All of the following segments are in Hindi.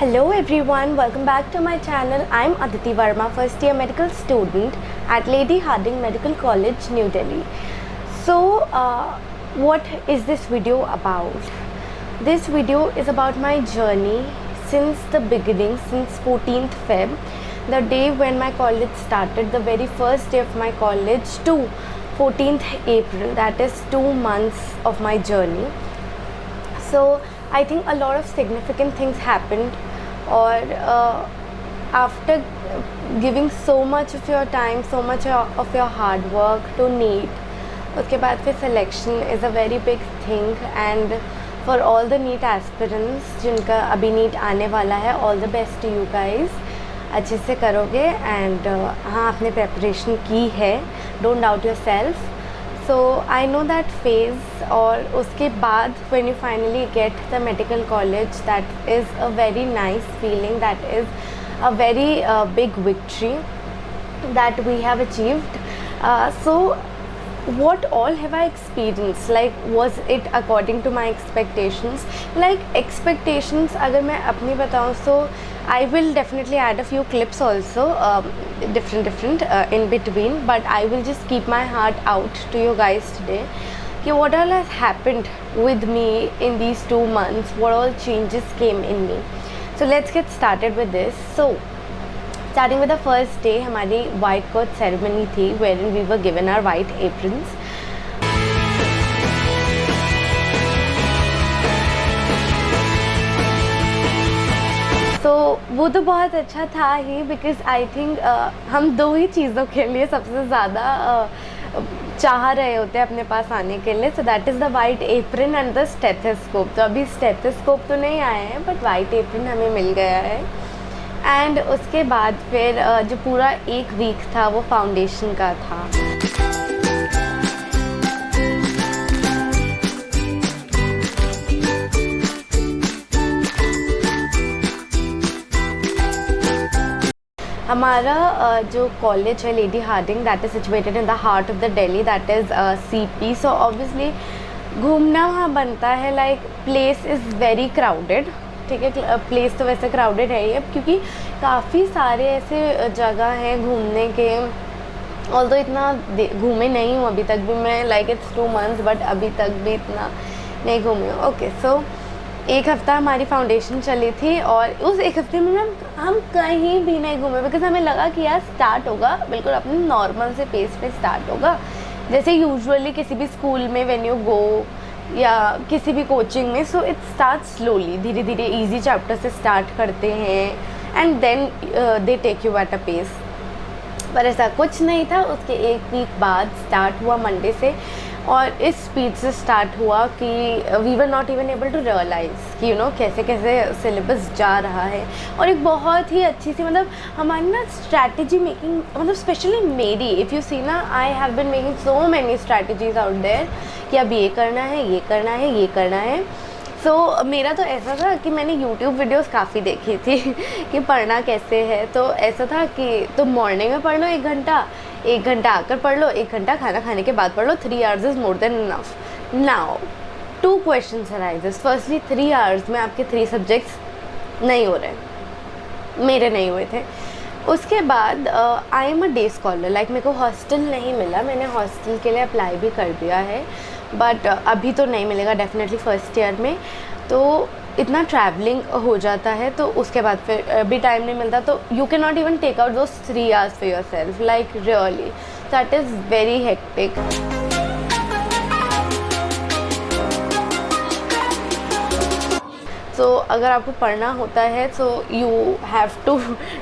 Hello everyone, welcome back to my channel. I'm Aditi Verma, first year medical student at Lady Hardinge Medical College, New Delhi. So, what is this video about? This video is about my journey since the beginning, since 14th Feb, the day when my college started, the very first day of my college to 14th April, that is 2 months of my journey. So I think a lot of significant things happened, or after giving so much of your time, so much of your hard work to NEET, उसके बाद फिर selection is a very big thing, and for all the NEET aspirants जिनका अभी NEET आने वाला है, all the best to you guys. अच्छे से करोगे and हाँ आपने preparation की है, don't doubt yourself. So I know that phase, और उसके बाद when you finally get the medical college, that is a very nice feeling, that is a very big victory that we have achieved. So what all have I experienced? Like, was it according to my expectations? Like expectations अगर मैं अपनी बताऊँ, so I will definitely add a few clips also, different in between, but I will just keep my heart out to you guys today. कि what all has happened with me in these 2 months, what all changes came in me. So let's get started with this. So starting with the first day, हमारी white coat ceremony थी, wherein we were given our white aprons. तो वो तो बहुत अच्छा था ही, बिकॉज़ आई थिंक हम दो ही चीज़ों के लिए सबसे ज़्यादा चाह रहे होते हैं अपने पास आने के लिए. So that is the white apron and the stethoscope. तो अभी स्टेथोस्कोप तो नहीं आए हैं, बट वाइट एप्रन हमें मिल गया है. एंड उसके बाद फिर जो पूरा एक वीक था वो फाउंडेशन का था. हमारा जो कॉलेज है Lady Hardinge, that is situated in the heart of the Delhi, that is CP. So obviously घूमना वहाँ बनता है. Like place is very crowded. ठीक है, प्लेस तो वैसे क्राउडेड है ही अब, क्योंकि काफ़ी सारे ऐसे जगह हैं घूमने के. ऑल्दो इतना घूमे नहीं हूँ अभी तक भी मैं, लाइक इट्स 2 months, बट अभी तक भी इतना नहीं घूमी हूँ. ओके, सो एक हफ़्ता हमारी फाउंडेशन चली थी, और उस एक हफ़्ते में हम कहीं भी नहीं घूमे, बिकॉज हमें लगा कि यार स्टार्ट होगा बिल्कुल अपने नॉर्मल से पेस पे स्टार्ट होगा, जैसे यूजुअली किसी भी स्कूल में व्हेन यू गो या किसी भी कोचिंग में. सो इट स्टार्ट स्लोली, धीरे धीरे इजी चैप्टर से स्टार्ट करते हैं and then they take you at a pace. पर ऐसा कुछ नहीं था. उसके एक वीक बाद स्टार्ट हुआ मंडे से, और इस स्पीड से स्टार्ट हुआ कि we were not even able to realize कि कैसे कैसे सिलेबस जा रहा है. और एक बहुत ही अच्छी सी हमारी ना स्ट्रैटेजी मेकिंग, स्पेशली मेरी, इफ़ यू सी ना, I have been making so many strategies out there कि अब ये करना है, ये करना है, ये करना है. सो मेरा तो ऐसा था कि मैंने YouTube वीडियोस काफ़ी देखी थी कि पढ़ना कैसे है. तो ऐसा था कि तो मॉर्निंग में पढ़ लो 1 घंटा, 1 घंटा आकर पढ़ लो, 1 घंटा खाना खाने के बाद पढ़ लो. 3 hours is more than enough. Now 2 questions arises. Firstly 3 hours में आपके 3 subjects नहीं हो रहे, मेरे नहीं हुए थे. उसके बाद I am a day scholar. Like मेरे को हॉस्टल नहीं मिला, मैंने हॉस्टल के लिए अप्लाई भी कर दिया है, बट अभी तो नहीं मिलेगा डेफिनेटली फर्स्ट ईयर में. तो इतना ट्रैवलिंग हो जाता है, तो उसके बाद फिर भी टाइम नहीं मिलता. तो you can not even take out those 3 hours for yourself. Like really that is very hectic. So अगर आपको पढ़ना होता है, so you have to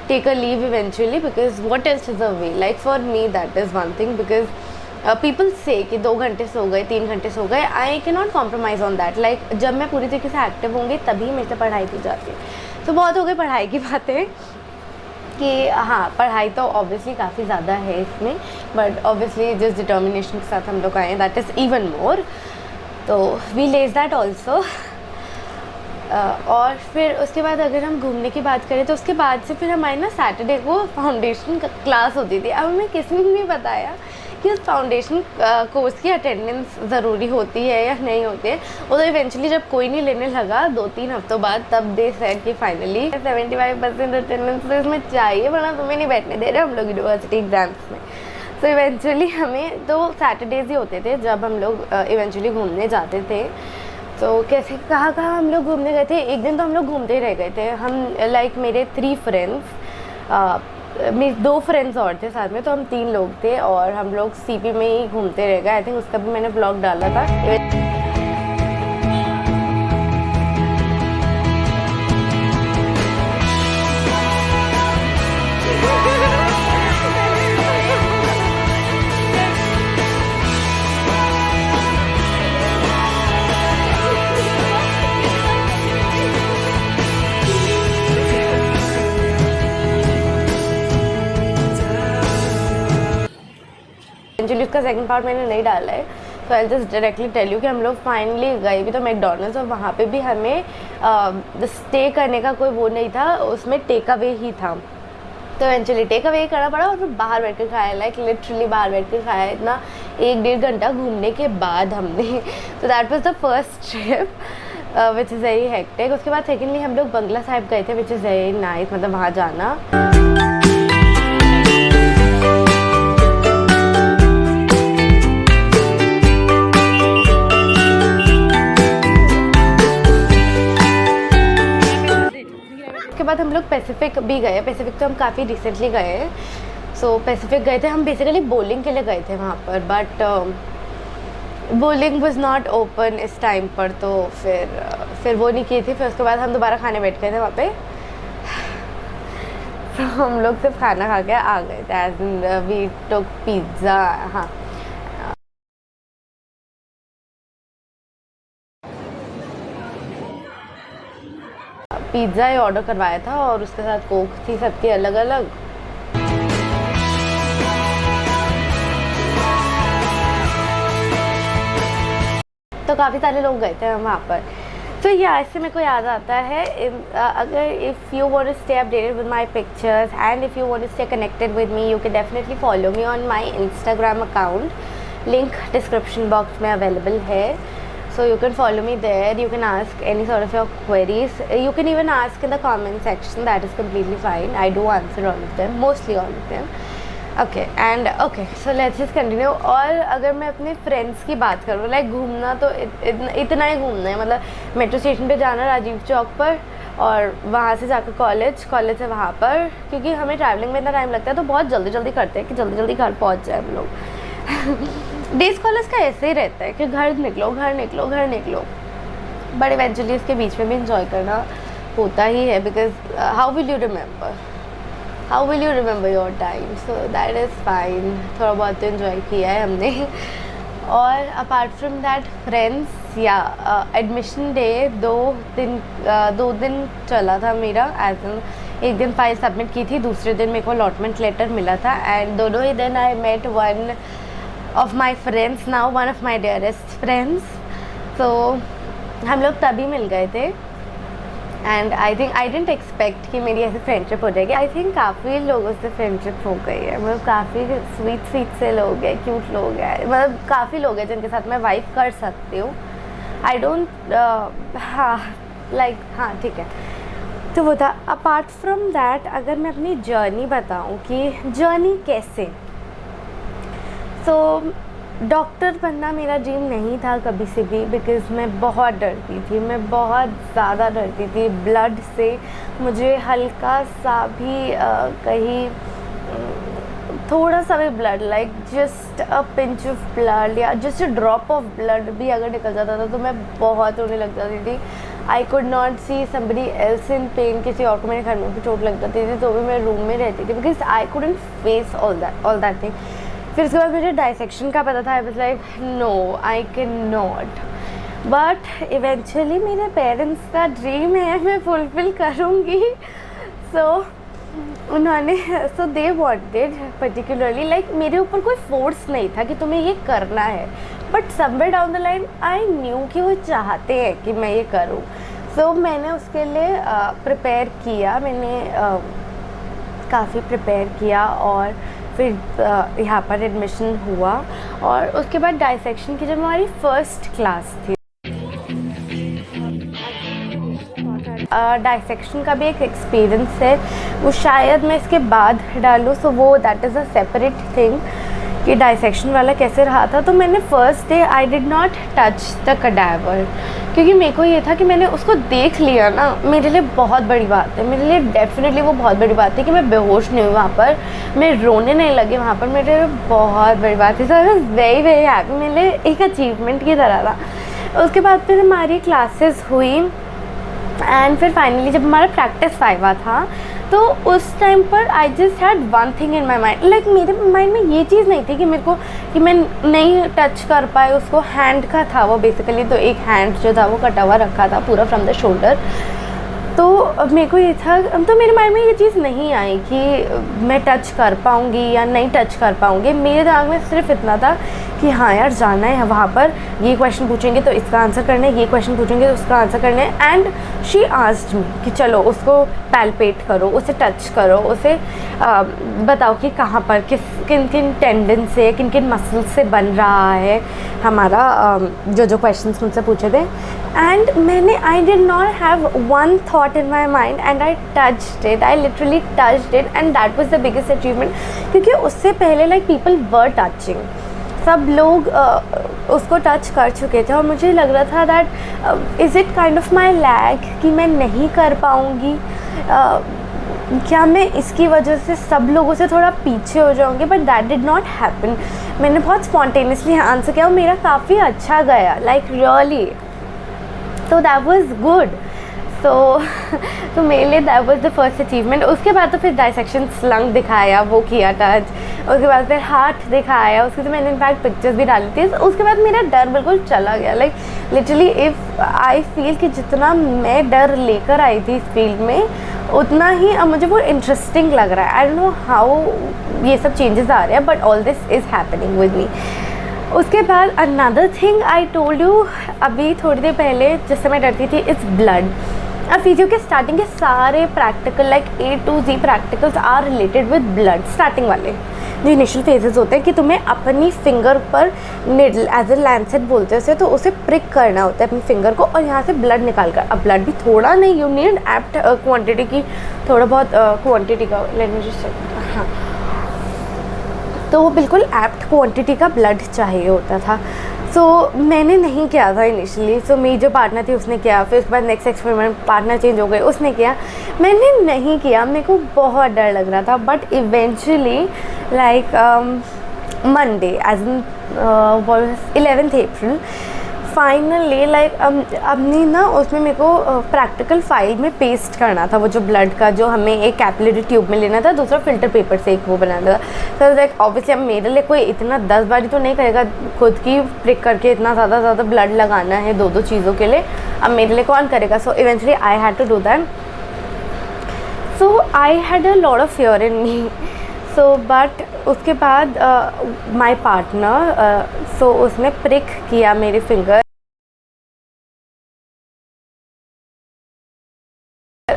take a leave eventually, because what else is a way. Like for me that is one thing, because people say कि 2 घंटे सो गए, 3 घंटे सो गए, आई can not compromise on that. Like जब मैं पूरी तरीके से एक्टिव होंगी तभी मेरे से पढ़ाई की जाती है. तो बहुत हो गई पढ़ाई की बातें कि हाँ, पढ़ाई तो ऑब्वियसली काफ़ी ज़्यादा है इसमें, बट ऑब्वियसली जिस डिटर्मिनेशन के साथ हम लोग आए हैं, दैट इज़ इवन मोर. तो वी लेज दैट ऑल्सो. और फिर उसके बाद अगर हम घूमने की बात करें, तो उसके बाद से फिर हमारी ना सैटरडे को फाउंडेशन क्लास होती थी. अब हमें किसी ने नहीं बताया कि उस फाउंडेशन कोर्स की अटेंडेंस ज़रूरी होती है या नहीं होती है। वो तो इवेंचुअली जब कोई नहीं लेने लगा 2-3 हफ्तों बाद, तब दे सेड कि फाइनली 75% अटेंडेंस तो इसमें चाहिए, वरना तुम्हें नहीं बैठने दे रहे हम लोग यूनिवर्सिटी एग्जाम्स में। तो इवेंचुअली हमें तो सैटरडेज ही होते थे जब हम लोग इवेंचुअली घूमने जाते थे। तो कैसे कहाँ हम लोग घूमने गए थे, एक दिन तो हम लोग घूमते ही रह गए थे। हम लाइक मेरे 3 फ्रेंड्स, मेरे 2 फ्रेंड्स और थे साथ में, तो हम 3 लोग थे और हम लोग सीपी में ही घूमते रह गए। आई थिंक उसका भी मैंने ब्लॉग डाला था। एक्चुअली उसका सेकंड पार्ट मैंने नहीं डाला है, तो I just directly tell you कि हम लोग फाइनली गए भी तो मैकडॉनल्ड्स, और वहाँ पे भी हमें स्टे करने का कोई वो नहीं था, उसमें टेक अवे ही था। तो एक्चुअली टेक अवे करना पड़ा और फिर बाहर बैठ कर खाया, लाइक लिटरली बाहर बैठ कर खाया इतना 1-1.5 घंटा घूमने के बाद हमने। तो that was the first trip which is very hectic. उसके बाद सेकेंडली हम लोग बंगला साहिब गए थे, विच इज़ वेरी नाइस, मतलब वहाँ जाना। उसके बाद हम लोग पैसिफिक भी गए। पैसिफिक तो हम काफ़ी रिसेंटली गए। सो पैसिफिक गए थे हम, बेसिकली बोलिंग के लिए गए थे वहाँ पर, but bowling was not open इस टाइम पर, तो फिर वो नहीं की थी। फिर उसके बाद हम दोबारा खाने बैठ गए थे वहाँ पे। तो हम लोग सिर्फ खाना खा के आ गए थे, as in we took pizza. हाँ, पिज़्ज़ा ही ऑर्डर करवाया था और उसके साथ कोक थी सबकी अलग अलग। तो काफ़ी सारे लोग गए थे वहाँ पर। तो या इससे मेरे को याद आता है, अगर if you want to stay updated with my pictures and if you want to stay connected with me, you can definitely follow me on my Instagram account. Link description box में अवेलेबल है। So you can follow me there. You can ask any sort of your queries. You can even ask in the comment section. That is completely fine. I do answer all of them, mostly all of them. Okay, and okay, so let's just continue. और अगर मैं अपने फ्रेंड्स की बात करूँ, लाइक घूमना तो इतना ही घूमना है, मतलब मेट्रो स्टेशन पे जाना राजीव चौक पर, और वहाँ से जाकर कॉलेज से वहाँ पर, क्योंकि हमें ट्रैवलिंग में इतना टाइम लगता है तो बहुत जल्दी करते हैं कि जल्दी घर पहुँच जाए हम लोग। डे स्कॉलर्स का ऐसे ही रहता है कि घर निकलो, बट इवेंचुअली इसके बीच में भी इंजॉय करना होता ही है, because how will you remember your time, so that is fine. थोड़ा बहुत तो इन्जॉय किया है हमने। और अपार्ट फ्रॉम दैट फ्रेंड्स, या एडमिशन डे 2 दिन चला था मेरा। एज एन एक दिन फाइल सबमिट की थी, दूसरे दिन मेरे को अलॉटमेंट लेटर मिला था, एंड दोनों ही दिन I met one of my friends, now one of my dearest friends. So हम लोग तभी मिल गए थे, and I think I didn't expect कि मेरी ऐसी फ्रेंडशिप हो जाएगी। आई थिंक काफ़ी लोगों से फ्रेंडशिप हो गई है, मतलब काफ़ी स्वीट से लोग हैं, क्यूट लोग हैं, मतलब काफ़ी लोग हैं जिनके साथ मैं वाइब कर सकती हूँ। आई डोंट हाँ लाइक हाँ ठीक है। तो वो था। अपार्ट फ्रॉम दैट, अगर मैं अपनी जर्नी बताऊँ कि जर्नी कैसे, तो डॉक्टर बनना मेरा ड्रीम नहीं था कभी से भी, बिकॉज़ मैं बहुत डरती थी, मैं बहुत ज़्यादा डरती थी ब्लड से। मुझे हल्का सा भी कहीं थोड़ा सा भी blood, like just a pinch of blood या just a drop of blood भी अगर निकल जाता था तो मैं बहुत रोने लग जाती थी। I could not C somebody else in pen. किसी और को मेरे घर में भी चोट लग जाती थी तो भी मैं रूम में रहती थी, because I couldn't face all that thing. फिर उसके बाद मुझे डाइसेक्शन का पता था। I was like no, I can not, but eventually मेरे पेरेंट्स का ड्रीम है, मैं फुलफिल करूँगी। So they wanted particularly, like मेरे ऊपर कोई फोर्स नहीं था कि तुम्हें ये करना है, but somewhere down the line I knew कि वो चाहते हैं कि मैं ये करूँ। सो मैंने उसके लिए प्रिपेयर किया, मैंने काफ़ी प्रिपेयर किया, और फिर यहाँ पर एडमिशन हुआ और उसके बाद डाइसेक्शन की जब हमारी फर्स्ट क्लास थी, डाइसेक्शन का भी एक एक्सपीरियंस है, वो शायद मैं इसके बाद डालूँ, सो वो that is a separate thing कि डाइसेक्शन वाला कैसे रहा था। तो मैंने first day I did not touch the cadaver, क्योंकि मेरे को ये था कि मैंने उसको देख लिया ना, मेरे लिए बहुत बड़ी बात है, मेरे लिए डेफिनेटली वो बहुत बड़ी बात है कि मैं बेहोश नहीं हुई वहाँ पर, मैं रोने नहीं लगी वहाँ पर, मेरे लिए बहुत बड़ी बात है। So I was very very happy, मेरे लिए एक अचीवमेंट की तरह था। उसके बाद फिर हमारी क्लासेस हुई एंड फिर फाइनली जब हमारा प्रैक्टिस वाइवा था तो उस टाइम पर I just had one thing in my mind, like मेरे माइंड में ये चीज़ नहीं थी कि मेरे को कि मैं नहीं टच कर पाए उसको। हैंड का था वो बेसिकली, तो एक हैंड जो था वो कटा हुआ रखा था पूरा फ्रॉम द शोल्डर। तो मेरे को ये था, तो मेरे माइंड में ये चीज़ नहीं आई कि मैं टच कर पाऊँगी या नहीं टच कर पाऊँगी। मेरे दिमाग में सिर्फ इतना था कि हाँ यार जाना है वहाँ पर, ये क्वेश्चन पूछेंगे तो इसका आंसर करना है, ये क्वेश्चन पूछेंगे तो उसका आंसर करना है। एंड शी आस्क्ड मी कि चलो उसको पैल्पेट करो, उसे टच करो, उसे बताओ कि कहाँ पर किन किन टेंडन से, किन किन मसल्स से बन रहा है हमारा जो क्वेश्चंस मुझसे पूछे थे। एंड मैंने आई did not have one thought in my mind and I touched it, I literally touched it and that was the biggest achievement. क्योंकि उससे पहले लाइक पीपल वर टचिंग, सब लोग उसको टच कर चुके थे और मुझे लग रहा था that is it kind of my lag कि मैं नहीं कर पाऊँगी, क्या मैं इसकी वजह से सब लोगों से थोड़ा पीछे हो जाऊँगी। But that did not happen. मैंने बहुत स्पॉन्टेनियसली आंसर किया और मेरा काफ़ी अच्छा गया, लाइक रियली, तो दैट वाज गुड। तो मेरे लिए that was the first achievement. उसके बाद तो फिर डाइसेक्शन स्लंग दिखाया, वो किया टच, उसके बाद फिर हार्ट दिखाया, उसके तो मैंने इनफैक्ट पिक्चर्स भी डाली थी। उसके बाद मेरा डर बिल्कुल चला गया, like literally if I feel कि जितना मैं डर लेकर आई थी इस फील्ड में उतना ही अब मुझे वो इंटरेस्टिंग लग रहा है। आई डोंट नो हाउ ये सब चेंजेस आ रहे हैं but all this is happening with me. उसके बाद another thing I told you अभी थोड़ी देर पहले जिससे मैं डरती थी, इट्स ब्लड। अब फिजियो के स्टार्टिंग के सारे practical like A to Z practicals are related with blood. Starting वाले जो इनिशियल फेजेस होते हैं कि तुम्हें अपनी फिंगर पर निडल एज ए लैंसेट बोलते हैं उसे, तो उसे प्रिक करना होता है अपनी फिंगर को और यहाँ से ब्लड निकाल कर। अब ब्लड भी थोड़ा नहीं, यू नीड एप्ट क्वांटिटी की, थोड़ा बहुत क्वांटिटी का, लेट मी जस्ट चेक, हाँ, तो वो बिल्कुल एप्ट क्वांटिटी का ब्लड चाहिए होता था। सो मैंने नहीं किया था इनिशियली, सो मेरी जो पार्टनर थी उसने किया, फिर उसके बाद नेक्स्ट एक्सपेरिमेंट पार्टनर चेंज हो गए, उसने किया, मैंने नहीं किया, मेरे को बहुत डर लग रहा था। But eventually like Monday as in 11th April finally like अपनी ना उसमें मेरे को प्रैक्टिकल फाइल में पेस्ट करना था वो जो ब्लड का, जो हमें एक कैपिलरी ट्यूब में लेना था, दूसरा फिल्टर पेपर से एक वो बनाना था। तो लाइक ऑब्वियसली अब मेरे लिए कोई इतना 10 बारी तो नहीं करेगा खुद की प्रिक करके इतना ज़्यादा ब्लड लगाना है दो चीज़ों के लिए, अब मेरे लिए कौन करेगा। So eventually I had to do that. So I had a lot of fear in me. So but उसके बाद माई पार्टनर सो उसने प्रिक किया मेरी फिंगर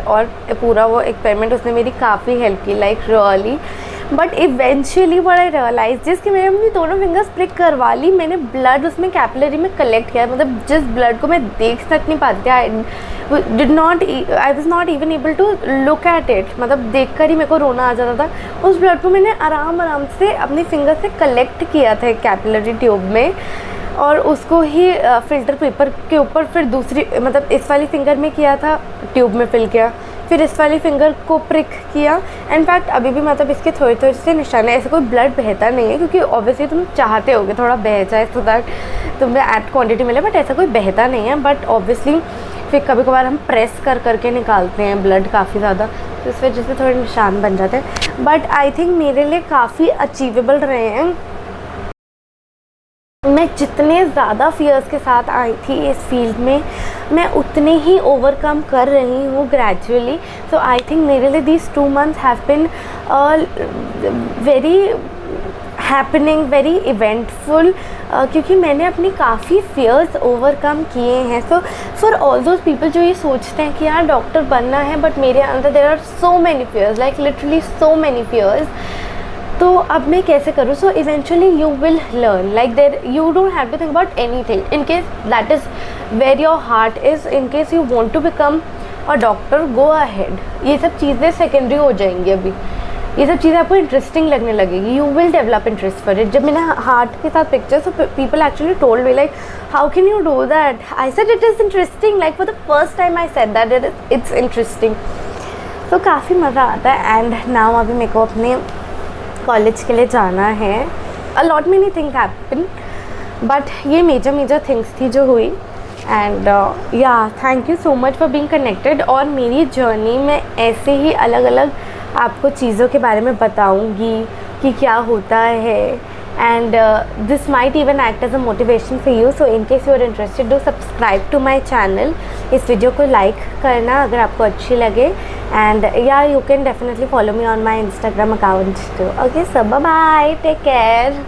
और पूरा वो एक्सपेरिमेंट उसने मेरी काफ़ी हेल्प की, like really. But eventually what I realize जिस कि मैंने अपनी दोनों फिंगर्स प्रिक करवा ली, मैंने ब्लड उसमें कैपिलरी में कलेक्ट किया, मतलब जिस ब्लड को मैं देख तक नहीं पाती, I was not even able to look at it, मतलब देख कर ही मेरे को रोना आ जाता था। उस ब्लड को मैंने आराम से अपनी फिंगर से कलेक्ट किया था कैपिलरी ट्यूब में और उसको ही फ़िल्टर पेपर के ऊपर फिर दूसरी, मतलब इस वाली फिंगर में किया था, ट्यूब में फिल किया, फिर इस वाली फिंगर को प्रिक किया। इनफैक्ट अभी भी मतलब इसके थोड़े से निशान है, ऐसे कोई ब्लड बहता नहीं है क्योंकि ऑब्वियसली तुम चाहते होगे थोड़ा बह जाए सो दैट तुम्हें एट क्वांटिटी मिले, बट ऐसा कोई बहता नहीं है। बट ऑब्वियसली फिर कभी कभार हम प्रेस करके निकालते हैं ब्लड काफ़ी ज़्यादा, तो इस वजह से थोड़े निशान बन जाते हैं। बट आई थिंक मेरे लिए काफ़ी अचीवेबल रहे हैं। मैं जितने ज़्यादा फियर्स के साथ आई थी इस फील्ड में, मैं उतने ही ओवरकम कर रही हूँ ग्रेजुअली। सो आई थिंक मेरे लिए these 2 months have been very happening, very eventful, क्योंकि मैंने अपनी काफ़ी फियर्स ओवरकम किए हैं। So for all those people जो ये सोचते हैं कि यार डॉक्टर बनना है, बट मेरे अंदर there are so many fears, like literally so many fears, तो अब मैं कैसे करूँ? So eventually you will learn, like there you don't have to think about anything, in case that is where your heart is, in case you want to become a doctor, go ahead. ये सब चीज़ें सेकेंडरी हो जाएंगी अभी, ये सब चीज़ें आपको इंटरेस्टिंग लगने लगेगी, you will develop interest for it. जब मैंने हार्ट के साथ पिक्चर्स, तो people actually told me like how can you do that, I said it is interesting, like for the first time I said that it's interesting. तो काफ़ी मज़ा आता है। एंड नाउ अभी मेरे को अपने कॉलेज के लिए जाना है। A lot many thing happen, but ये मेजर थिंग्स थी जो हुई। एंड या thank you so much for being connected. और मेरी जर्नी में ऐसे ही अलग अलग आपको चीज़ों के बारे में बताऊंगी कि क्या होता है। And this might even act as a motivation for you, so in case you are interested do subscribe to my channel. इस वीडियो को लाइक करना अगर आपको अच्छी लगे। एंड या you can definitely follow me on my Instagram account too. Okay, so bye bye, take care.